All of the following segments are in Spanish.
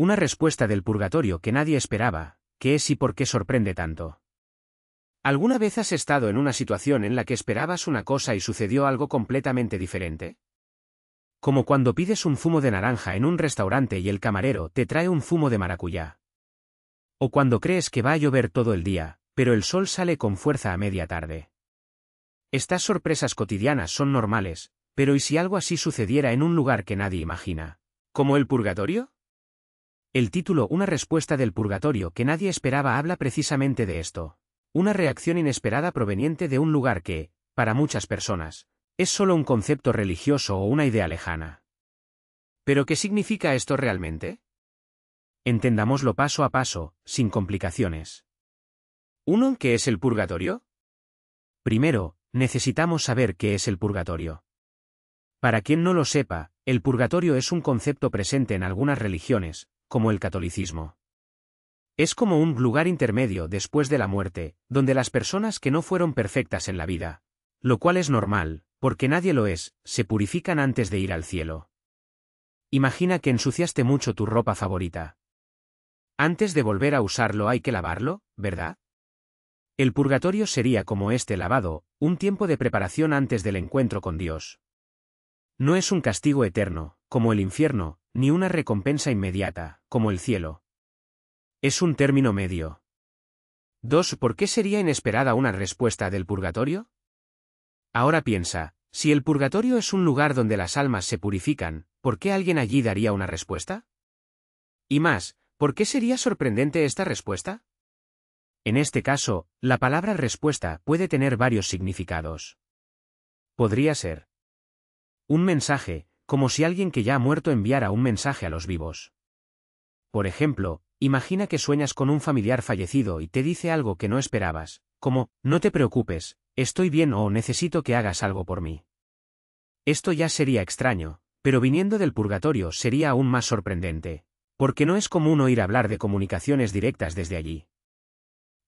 Una respuesta del purgatorio que nadie esperaba. ¿Qué es y por qué sorprende tanto? ¿Alguna vez has estado en una situación en la que esperabas una cosa y sucedió algo completamente diferente? Como cuando pides un zumo de naranja en un restaurante y el camarero te trae un zumo de maracuyá. O cuando crees que va a llover todo el día, pero el sol sale con fuerza a media tarde. Estas sorpresas cotidianas son normales, pero ¿y si algo así sucediera en un lugar que nadie imagina? ¿Como el purgatorio? El título Una respuesta del purgatorio que nadie esperaba habla precisamente de esto. Una reacción inesperada proveniente de un lugar que, para muchas personas, es solo un concepto religioso o una idea lejana. ¿Pero qué significa esto realmente? Entendámoslo paso a paso, sin complicaciones. 1. ¿Qué es el purgatorio? Primero, necesitamos saber qué es el purgatorio. Para quien no lo sepa, el purgatorio es un concepto presente en algunas religiones, como el catolicismo. Es como un lugar intermedio después de la muerte, donde las personas que no fueron perfectas en la vida, lo cual es normal, porque nadie lo es, se purifican antes de ir al cielo. Imagina que ensuciaste mucho tu ropa favorita. Antes de volver a usarlo hay que lavarlo, ¿verdad? El purgatorio sería como este lavado, un tiempo de preparación antes del encuentro con Dios. No es un castigo eterno, como el infierno, ni una recompensa inmediata, como el cielo. Es un término medio. 2. ¿Por qué sería inesperada una respuesta del purgatorio? Ahora piensa, si el purgatorio es un lugar donde las almas se purifican, ¿por qué alguien allí daría una respuesta? Y más, ¿por qué sería sorprendente esta respuesta? En este caso, la palabra respuesta puede tener varios significados. Podría ser un mensaje, como si alguien que ya ha muerto enviara un mensaje a los vivos. Por ejemplo, imagina que sueñas con un familiar fallecido y te dice algo que no esperabas, como, no te preocupes, estoy bien o necesito que hagas algo por mí. Esto ya sería extraño, pero viniendo del purgatorio sería aún más sorprendente, porque no es común oír hablar de comunicaciones directas desde allí.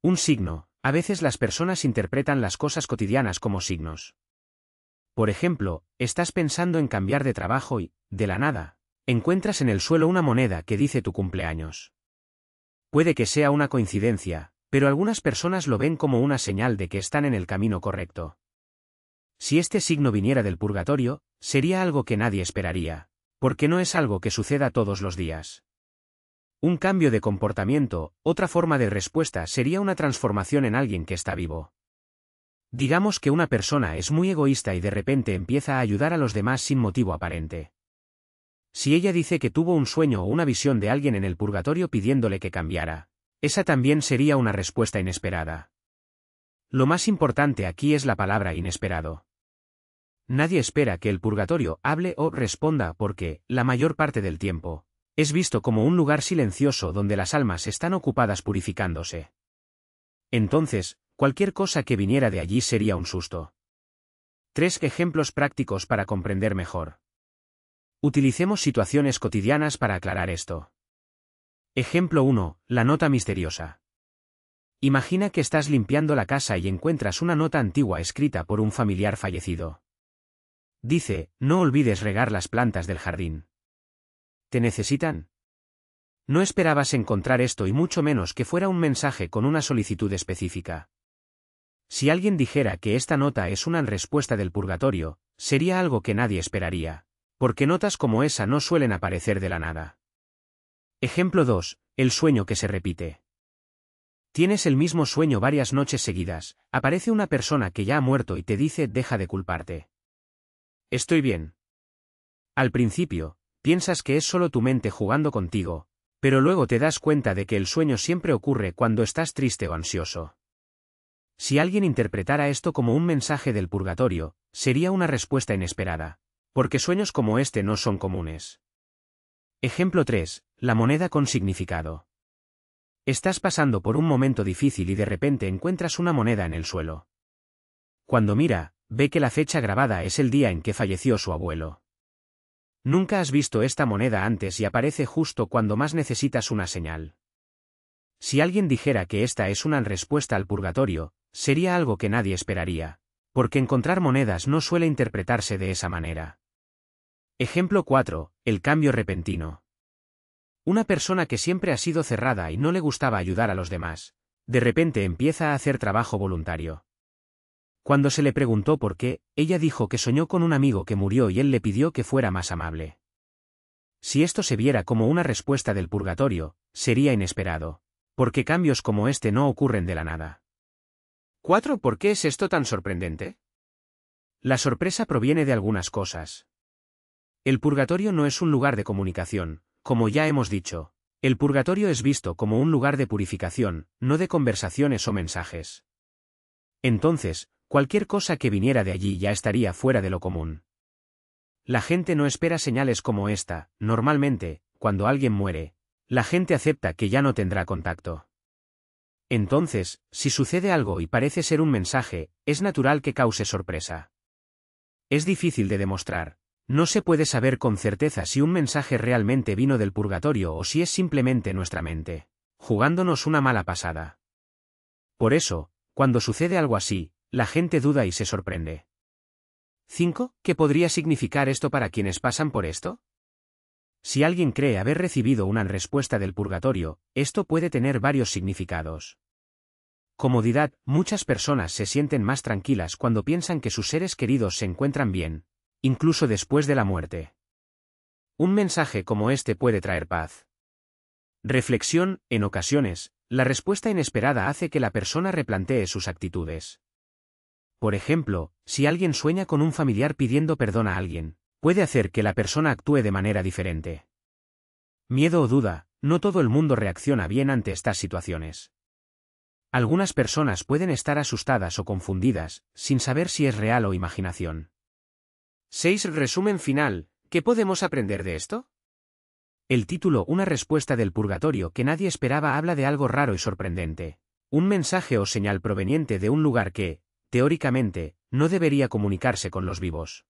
Un signo, a veces las personas interpretan las cosas cotidianas como signos. Por ejemplo, estás pensando en cambiar de trabajo y, de la nada, encuentras en el suelo una moneda que dice tu cumpleaños. Puede que sea una coincidencia, pero algunas personas lo ven como una señal de que están en el camino correcto. Si este signo viniera del purgatorio, sería algo que nadie esperaría, porque no es algo que suceda todos los días. Un cambio de comportamiento, otra forma de respuesta sería una transformación en alguien que está vivo. Digamos que una persona es muy egoísta y de repente empieza a ayudar a los demás sin motivo aparente. Si ella dice que tuvo un sueño o una visión de alguien en el purgatorio pidiéndole que cambiara, esa también sería una respuesta inesperada. Lo más importante aquí es la palabra inesperado. Nadie espera que el purgatorio hable o responda porque, la mayor parte del tiempo, es visto como un lugar silencioso donde las almas están ocupadas purificándose. Entonces, cualquier cosa que viniera de allí sería un susto. 3 ejemplos prácticos para comprender mejor. Utilicemos situaciones cotidianas para aclarar esto. Ejemplo 1. La nota misteriosa. Imagina que estás limpiando la casa y encuentras una nota antigua escrita por un familiar fallecido. Dice, no olvides regar las plantas del jardín. ¿Te necesitan? No esperabas encontrar esto y mucho menos que fuera un mensaje con una solicitud específica. Si alguien dijera que esta nota es una respuesta del purgatorio, sería algo que nadie esperaría, porque notas como esa no suelen aparecer de la nada. Ejemplo 2. El sueño que se repite. Tienes el mismo sueño varias noches seguidas, aparece una persona que ya ha muerto y te dice deja de culparte. Estoy bien. Al principio, piensas que es solo tu mente jugando contigo, pero luego te das cuenta de que el sueño siempre ocurre cuando estás triste o ansioso. Si alguien interpretara esto como un mensaje del purgatorio, sería una respuesta inesperada, porque sueños como este no son comunes. Ejemplo 3. La moneda con significado. Estás pasando por un momento difícil y de repente encuentras una moneda en el suelo. Cuando mira, ve que la fecha grabada es el día en que falleció su abuelo. Nunca has visto esta moneda antes y aparece justo cuando más necesitas una señal. Si alguien dijera que esta es una respuesta al purgatorio, sería algo que nadie esperaría, porque encontrar monedas no suele interpretarse de esa manera. Ejemplo 4. El cambio repentino. Una persona que siempre ha sido cerrada y no le gustaba ayudar a los demás, de repente empieza a hacer trabajo voluntario. Cuando se le preguntó por qué, ella dijo que soñó con un amigo que murió y él le pidió que fuera más amable. Si esto se viera como una respuesta del purgatorio, sería inesperado, porque cambios como este no ocurren de la nada. 4. ¿Por qué es esto tan sorprendente? La sorpresa proviene de algunas cosas. El purgatorio no es un lugar de comunicación, como ya hemos dicho. El purgatorio es visto como un lugar de purificación, no de conversaciones o mensajes. Entonces, cualquier cosa que viniera de allí ya estaría fuera de lo común. La gente no espera señales como esta. Normalmente, cuando alguien muere, la gente acepta que ya no tendrá contacto. Entonces, si sucede algo y parece ser un mensaje, es natural que cause sorpresa. Es difícil de demostrar. No se puede saber con certeza si un mensaje realmente vino del purgatorio o si es simplemente nuestra mente, jugándonos una mala pasada. Por eso, cuando sucede algo así, la gente duda y se sorprende. 5. ¿Qué podría significar esto para quienes pasan por esto? Si alguien cree haber recibido una respuesta del purgatorio, esto puede tener varios significados. Comodidad. Muchas personas se sienten más tranquilas cuando piensan que sus seres queridos se encuentran bien, incluso después de la muerte. Un mensaje como este puede traer paz. Reflexión. En ocasiones, la respuesta inesperada hace que la persona replantee sus actitudes. Por ejemplo, si alguien sueña con un familiar pidiendo perdón a alguien, puede hacer que la persona actúe de manera diferente. Miedo o duda. No todo el mundo reacciona bien ante estas situaciones. Algunas personas pueden estar asustadas o confundidas, sin saber si es real o imaginación. 6. Resumen final. ¿Qué podemos aprender de esto? El título Una respuesta del purgatorio que nadie esperaba habla de algo raro y sorprendente. Un mensaje o señal proveniente de un lugar que, teóricamente, no debería comunicarse con los vivos.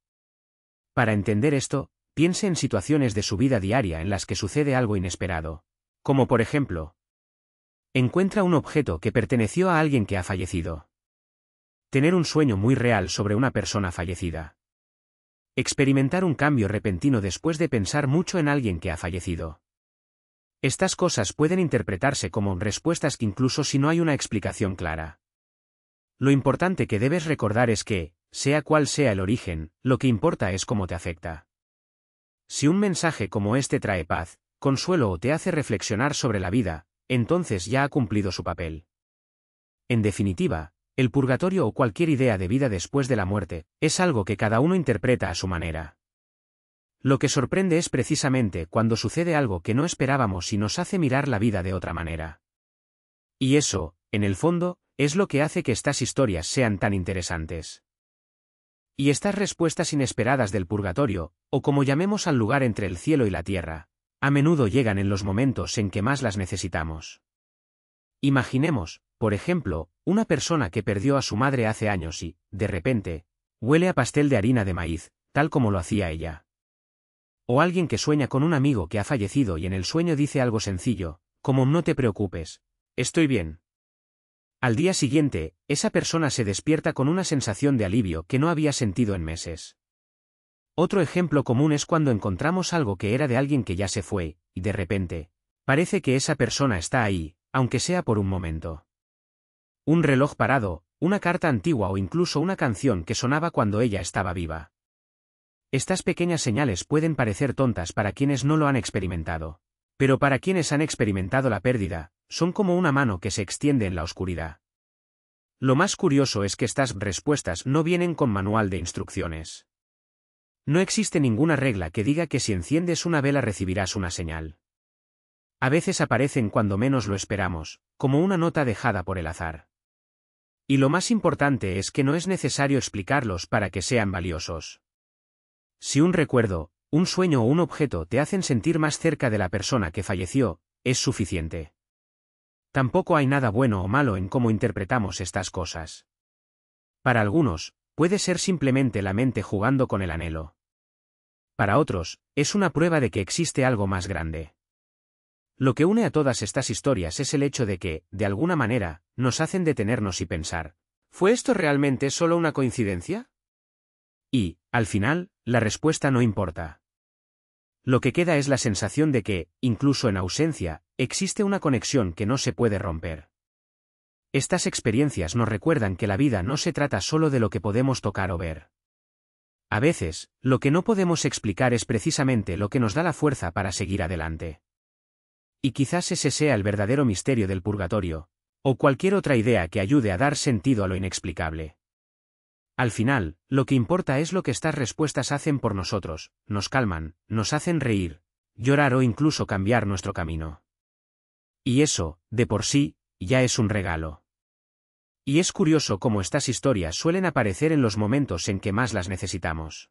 Para entender esto, piense en situaciones de su vida diaria en las que sucede algo inesperado. Como por ejemplo, encuentra un objeto que perteneció a alguien que ha fallecido. Tener un sueño muy real sobre una persona fallecida. Experimentar un cambio repentino después de pensar mucho en alguien que ha fallecido. Estas cosas pueden interpretarse como respuestas incluso si no hay una explicación clara. Lo importante que debes recordar es que, sea cual sea el origen, lo que importa es cómo te afecta. Si un mensaje como este trae paz, consuelo o te hace reflexionar sobre la vida, entonces ya ha cumplido su papel. En definitiva, el purgatorio o cualquier idea de vida después de la muerte, es algo que cada uno interpreta a su manera. Lo que sorprende es precisamente cuando sucede algo que no esperábamos y nos hace mirar la vida de otra manera. Y eso, en el fondo, es lo que hace que estas historias sean tan interesantes. Y estas respuestas inesperadas del purgatorio, o como llamemos al lugar entre el cielo y la tierra, a menudo llegan en los momentos en que más las necesitamos. Imaginemos, por ejemplo, una persona que perdió a su madre hace años y, de repente, huele a pastel de harina de maíz, tal como lo hacía ella. O alguien que sueña con un amigo que ha fallecido y en el sueño dice algo sencillo, como no te preocupes, estoy bien. Al día siguiente, esa persona se despierta con una sensación de alivio que no había sentido en meses. Otro ejemplo común es cuando encontramos algo que era de alguien que ya se fue, y de repente, parece que esa persona está ahí, aunque sea por un momento. Un reloj parado, una carta antigua o incluso una canción que sonaba cuando ella estaba viva. Estas pequeñas señales pueden parecer tontas para quienes no lo han experimentado. Pero para quienes han experimentado la pérdida, son como una mano que se extiende en la oscuridad. Lo más curioso es que estas respuestas no vienen con manual de instrucciones. No existe ninguna regla que diga que si enciendes una vela recibirás una señal. A veces aparecen cuando menos lo esperamos, como una nota dejada por el azar. Y lo más importante es que no es necesario explicarlos para que sean valiosos. Si un recuerdo, un sueño o un objeto te hacen sentir más cerca de la persona que falleció, es suficiente. Tampoco hay nada bueno o malo en cómo interpretamos estas cosas. Para algunos, puede ser simplemente la mente jugando con el anhelo. Para otros, es una prueba de que existe algo más grande. Lo que une a todas estas historias es el hecho de que, de alguna manera, nos hacen detenernos y pensar, ¿fue esto realmente solo una coincidencia? Y, al final, la respuesta no importa. lo que queda es la sensación de que, incluso en ausencia, existe una conexión que no se puede romper. Estas experiencias nos recuerdan que la vida no se trata solo de lo que podemos tocar o ver. A veces, lo que no podemos explicar es precisamente lo que nos da la fuerza para seguir adelante. Y quizás ese sea el verdadero misterio del purgatorio, o cualquier otra idea que ayude a dar sentido a lo inexplicable. Al final, lo que importa es lo que estas respuestas hacen por nosotros, nos calman, nos hacen reír, llorar o incluso cambiar nuestro camino. Y eso, de por sí, ya es un regalo. Y es curioso cómo estas historias suelen aparecer en los momentos en que más las necesitamos.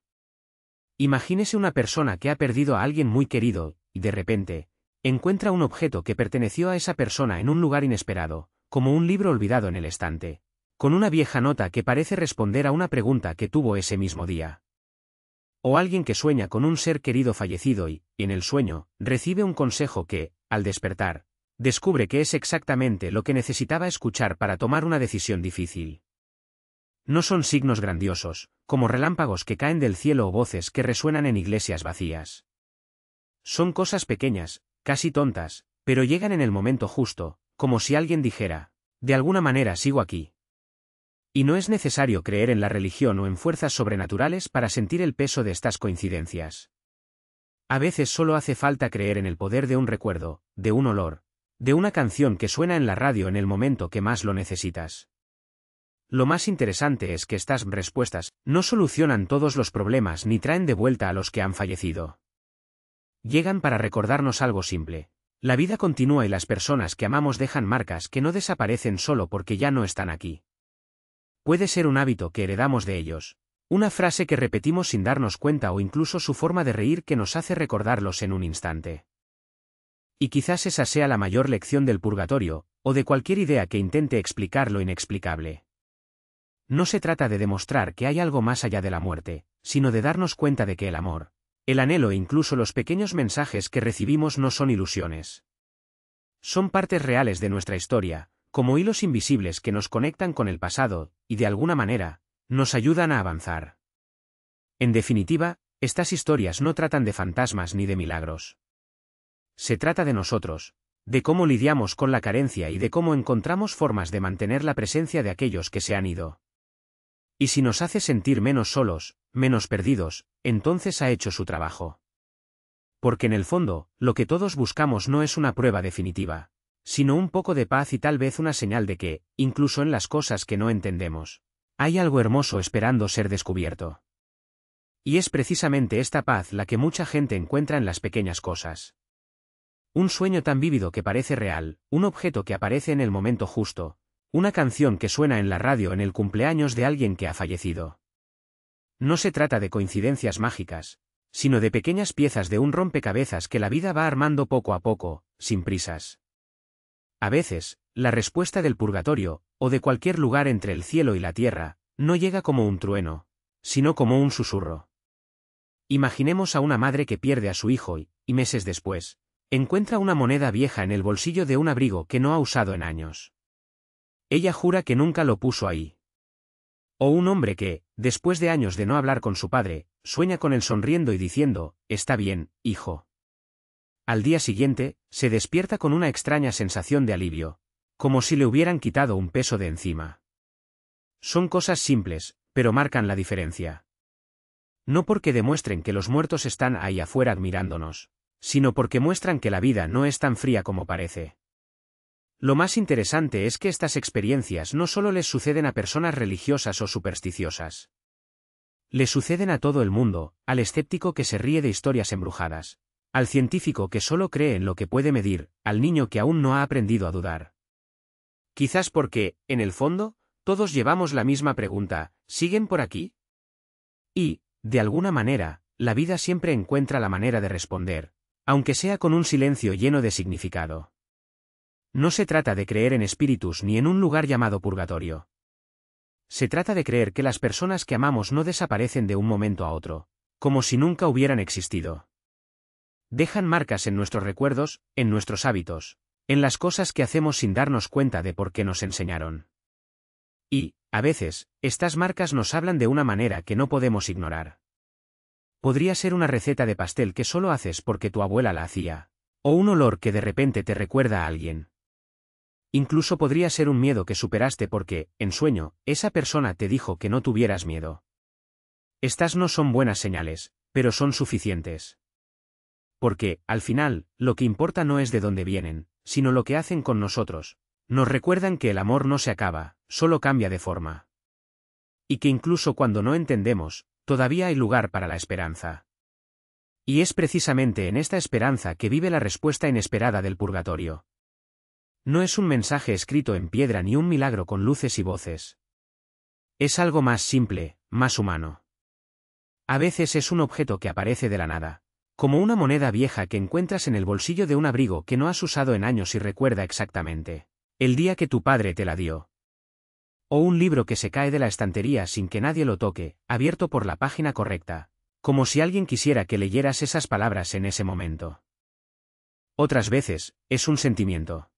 Imagínese una persona que ha perdido a alguien muy querido, y de repente, encuentra un objeto que perteneció a esa persona en un lugar inesperado, como un libro olvidado en el estante, con una vieja nota que parece responder a una pregunta que tuvo ese mismo día. O alguien que sueña con un ser querido fallecido y, en el sueño, recibe un consejo que, al despertar, descubre que es exactamente lo que necesitaba escuchar para tomar una decisión difícil. No son signos grandiosos, como relámpagos que caen del cielo o voces que resuenan en iglesias vacías. Son cosas pequeñas, casi tontas, pero llegan en el momento justo, como si alguien dijera, de alguna manera sigo aquí. Y no es necesario creer en la religión o en fuerzas sobrenaturales para sentir el peso de estas coincidencias. A veces solo hace falta creer en el poder de un recuerdo, de un olor, de una canción que suena en la radio en el momento que más lo necesitas. Lo más interesante es que estas respuestas no solucionan todos los problemas ni traen de vuelta a los que han fallecido. Llegan para recordarnos algo simple. La vida continúa y las personas que amamos dejan marcas que no desaparecen solo porque ya no están aquí. Puede ser un hábito que heredamos de ellos, una frase que repetimos sin darnos cuenta o incluso su forma de reír que nos hace recordarlos en un instante. Y quizás esa sea la mayor lección del purgatorio, o de cualquier idea que intente explicar lo inexplicable. No se trata de demostrar que hay algo más allá de la muerte, sino de darnos cuenta de que el amor, el anhelo e incluso los pequeños mensajes que recibimos no son ilusiones. Son partes reales de nuestra historia, como hilos invisibles que nos conectan con el pasado, y de alguna manera, nos ayudan a avanzar. En definitiva, estas historias no tratan de fantasmas ni de milagros. Se trata de nosotros, de cómo lidiamos con la carencia y de cómo encontramos formas de mantener la presencia de aquellos que se han ido. Y si nos hace sentir menos solos, menos perdidos, entonces ha hecho su trabajo. Porque en el fondo, lo que todos buscamos no es una prueba definitiva, sino un poco de paz y tal vez una señal de que, incluso en las cosas que no entendemos, hay algo hermoso esperando ser descubierto. Y es precisamente esta paz la que mucha gente encuentra en las pequeñas cosas. Un sueño tan vívido que parece real, un objeto que aparece en el momento justo, una canción que suena en la radio en el cumpleaños de alguien que ha fallecido. No se trata de coincidencias mágicas, sino de pequeñas piezas de un rompecabezas que la vida va armando poco a poco, sin prisas. A veces, la respuesta del purgatorio, o de cualquier lugar entre el cielo y la tierra, no llega como un trueno, sino como un susurro. Imaginemos a una madre que pierde a su hijo y, meses después, encuentra una moneda vieja en el bolsillo de un abrigo que no ha usado en años. Ella jura que nunca lo puso ahí. O un hombre que, después de años de no hablar con su padre, sueña con él sonriendo y diciendo, «Está bien, hijo». Al día siguiente, se despierta con una extraña sensación de alivio, como si le hubieran quitado un peso de encima. Son cosas simples, pero marcan la diferencia. No porque demuestren que los muertos están ahí afuera admirándonos, sino porque muestran que la vida no es tan fría como parece. Lo más interesante es que estas experiencias no solo les suceden a personas religiosas o supersticiosas. Les suceden a todo el mundo, al escéptico que se ríe de historias embrujadas, al científico que solo cree en lo que puede medir, al niño que aún no ha aprendido a dudar. Quizás porque, en el fondo, todos llevamos la misma pregunta, ¿siguen por aquí? Y, de alguna manera, la vida siempre encuentra la manera de responder, aunque sea con un silencio lleno de significado. No se trata de creer en espíritus ni en un lugar llamado purgatorio. Se trata de creer que las personas que amamos no desaparecen de un momento a otro, como si nunca hubieran existido. Dejan marcas en nuestros recuerdos, en nuestros hábitos, en las cosas que hacemos sin darnos cuenta de por qué nos enseñaron. Y, a veces, estas marcas nos hablan de una manera que no podemos ignorar. Podría ser una receta de pastel que solo haces porque tu abuela la hacía. O un olor que de repente te recuerda a alguien. Incluso podría ser un miedo que superaste porque, en sueño, esa persona te dijo que no tuvieras miedo. Estas no son buenas señales, pero son suficientes. Porque, al final, lo que importa no es de dónde vienen, sino lo que hacen con nosotros. Nos recuerdan que el amor no se acaba, solo cambia de forma. Y que incluso cuando no entendemos, todavía hay lugar para la esperanza. Y es precisamente en esta esperanza que vive la respuesta inesperada del purgatorio. No es un mensaje escrito en piedra ni un milagro con luces y voces. Es algo más simple, más humano. A veces es un objeto que aparece de la nada, como una moneda vieja que encuentras en el bolsillo de un abrigo que no has usado en años y recuerda exactamente el día que tu padre te la dio. O un libro que se cae de la estantería sin que nadie lo toque, abierto por la página correcta, como si alguien quisiera que leyeras esas palabras en ese momento. Otras veces, es un sentimiento.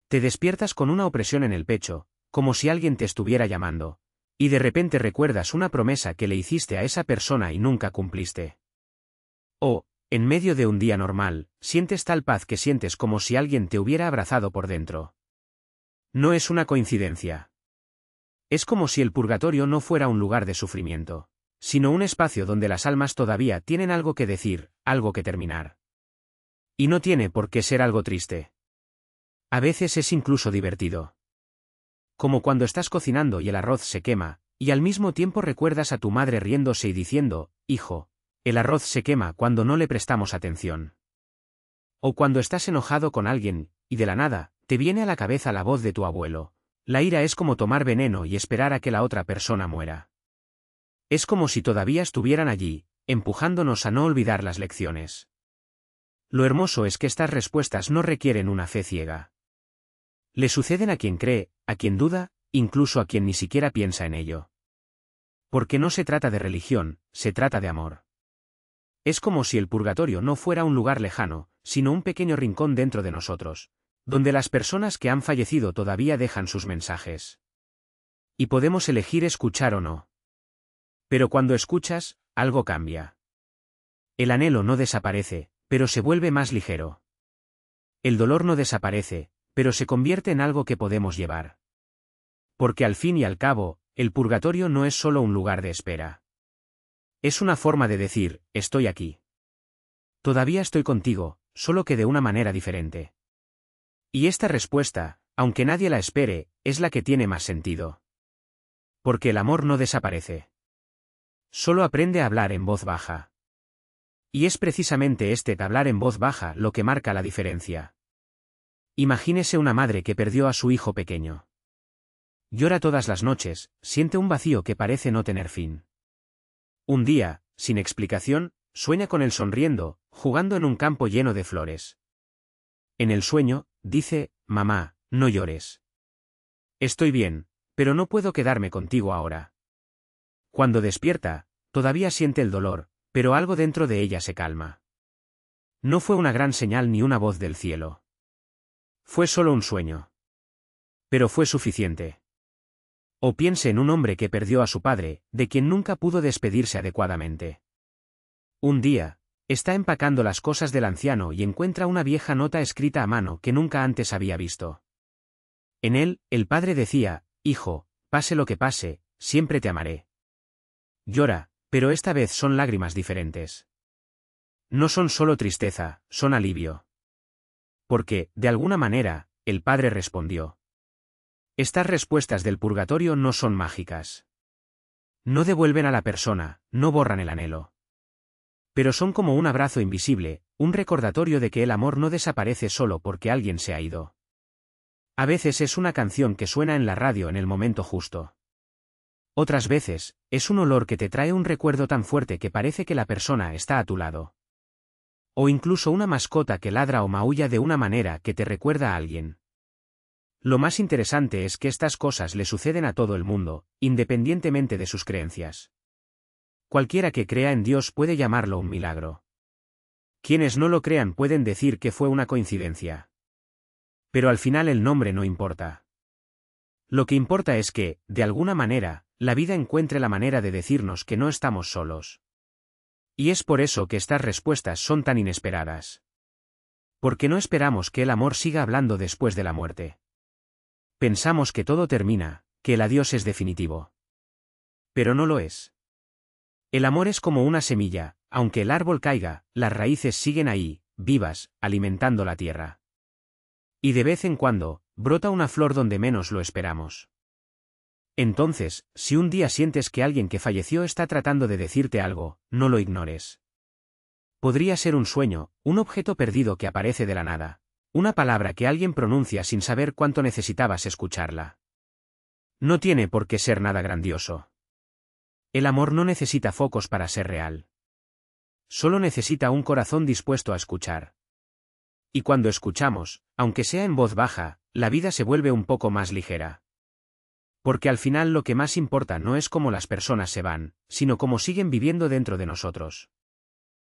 Te despiertas con una opresión en el pecho, como si alguien te estuviera llamando, y de repente recuerdas una promesa que le hiciste a esa persona y nunca cumpliste. O, en medio de un día normal, sientes tal paz que sientes como si alguien te hubiera abrazado por dentro. No es una coincidencia. Es como si el purgatorio no fuera un lugar de sufrimiento, sino un espacio donde las almas todavía tienen algo que decir, algo que terminar. Y no tiene por qué ser algo triste. A veces es incluso divertido. Como cuando estás cocinando y el arroz se quema, y al mismo tiempo recuerdas a tu madre riéndose y diciendo, hijo, el arroz se quema cuando no le prestamos atención. O cuando estás enojado con alguien, y de la nada, te viene a la cabeza la voz de tu abuelo. La ira es como tomar veneno y esperar a que la otra persona muera. Es como si todavía estuvieran allí, empujándonos a no olvidar las lecciones. Lo hermoso es que estas respuestas no requieren una fe ciega. Le suceden a quien cree, a quien duda, incluso a quien ni siquiera piensa en ello. Porque no se trata de religión, se trata de amor. Es como si el purgatorio no fuera un lugar lejano, sino un pequeño rincón dentro de nosotros, donde las personas que han fallecido todavía dejan sus mensajes. Y podemos elegir escuchar o no. Pero cuando escuchas, algo cambia. El anhelo no desaparece, pero se vuelve más ligero. El dolor no desaparece, pero se convierte en algo que podemos llevar. Porque al fin y al cabo, el purgatorio no es solo un lugar de espera. Es una forma de decir, estoy aquí. Todavía estoy contigo, solo que de una manera diferente. Y esta respuesta, aunque nadie la espere, es la que tiene más sentido. Porque el amor no desaparece. Solo aprende a hablar en voz baja. Y es precisamente este hablar en voz baja lo que marca la diferencia. Imagínese una madre que perdió a su hijo pequeño. Llora todas las noches, siente un vacío que parece no tener fin. Un día, sin explicación, sueña con él sonriendo, jugando en un campo lleno de flores. En el sueño, dice, mamá, no llores. Estoy bien, pero no puedo quedarme contigo ahora. Cuando despierta, todavía siente el dolor, pero algo dentro de ella se calma. No fue una gran señal ni una voz del cielo. Fue solo un sueño. Pero fue suficiente. O piense en un hombre que perdió a su padre, de quien nunca pudo despedirse adecuadamente. Un día, está empacando las cosas del anciano y encuentra una vieja nota escrita a mano que nunca antes había visto. En él, el padre decía, hijo, pase lo que pase, siempre te amaré. Llora, pero esta vez son lágrimas diferentes. No son solo tristeza, son alivio. Porque, de alguna manera, el padre respondió. Estas respuestas del purgatorio no son mágicas. No devuelven a la persona, no borran el anhelo. Pero son como un abrazo invisible, un recordatorio de que el amor no desaparece solo porque alguien se ha ido. A veces es una canción que suena en la radio en el momento justo. Otras veces, es un olor que te trae un recuerdo tan fuerte que parece que la persona está a tu lado. O incluso una mascota que ladra o maulla de una manera que te recuerda a alguien. Lo más interesante es que estas cosas le suceden a todo el mundo, independientemente de sus creencias. Cualquiera que crea en Dios puede llamarlo un milagro. Quienes no lo crean pueden decir que fue una coincidencia. Pero al final el nombre no importa. Lo que importa es que, de alguna manera, la vida encuentre la manera de decirnos que no estamos solos. Y es por eso que estas respuestas son tan inesperadas. Porque no esperamos que el amor siga hablando después de la muerte. Pensamos que todo termina, que el adiós es definitivo. Pero no lo es. El amor es como una semilla, aunque el árbol caiga, las raíces siguen ahí, vivas, alimentando la tierra. Y de vez en cuando, brota una flor donde menos lo esperamos. Entonces, si un día sientes que alguien que falleció está tratando de decirte algo, no lo ignores. Podría ser un sueño, un objeto perdido que aparece de la nada, una palabra que alguien pronuncia sin saber cuánto necesitabas escucharla. No tiene por qué ser nada grandioso. El amor no necesita focos para ser real. Solo necesita un corazón dispuesto a escuchar. Y cuando escuchamos, aunque sea en voz baja, la vida se vuelve un poco más ligera. Porque al final lo que más importa no es cómo las personas se van, sino cómo siguen viviendo dentro de nosotros.